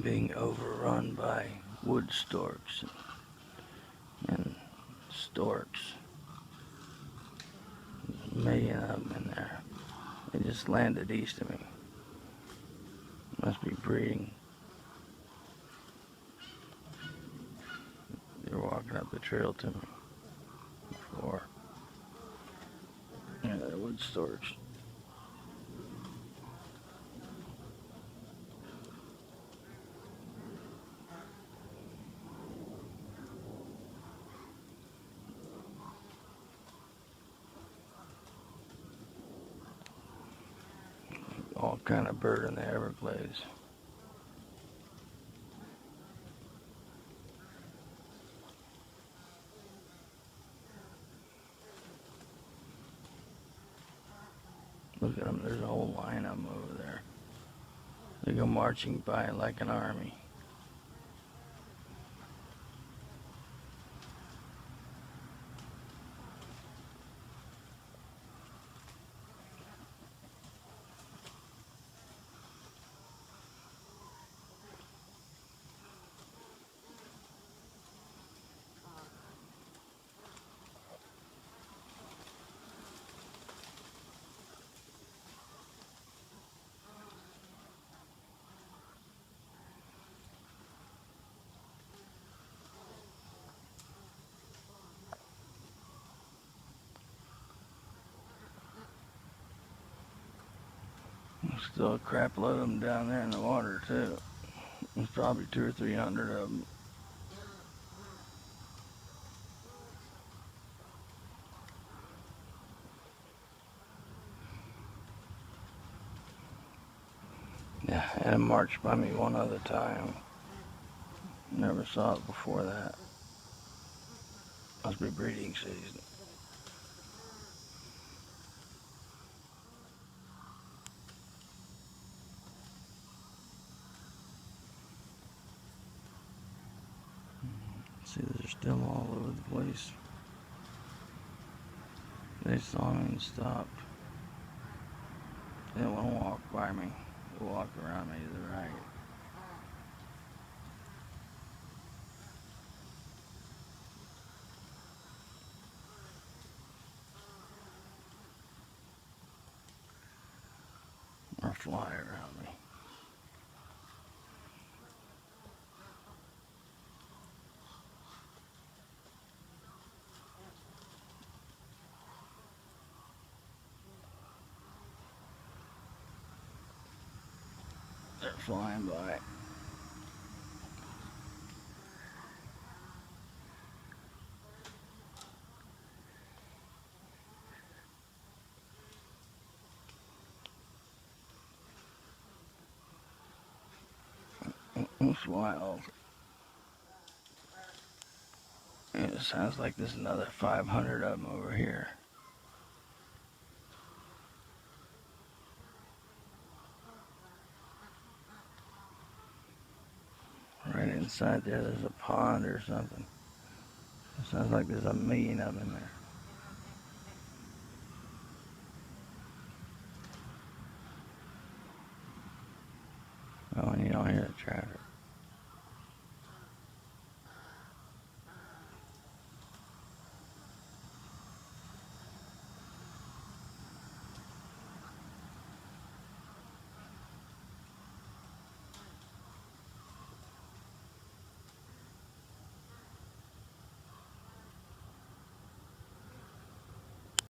I'm being overrun by wood storks and storks. There's a million of them in there. They just landed east of me. Must be breeding. They're walking up the trail to me before. Yeah, they're wood storks. All kind of bird in the Everglades. Look at them, there's a whole line of them over there. They go marching by like an army. There's still a crap load of them down there in the water too. There's probably 200 or 300 of them. Yeah, and it marched by me one other time. Never saw it before that. Must be breeding season. See, they're still all over the place. They saw me and stopped. They don't want to walk by me. They walk around me to the right. Or fly around me. They're flying by. It's wild. And it sounds like there's another 500 of them over here. Right inside there's a pond or something. It sounds like there's a million of them in there. Oh, and you don't hear the traffic.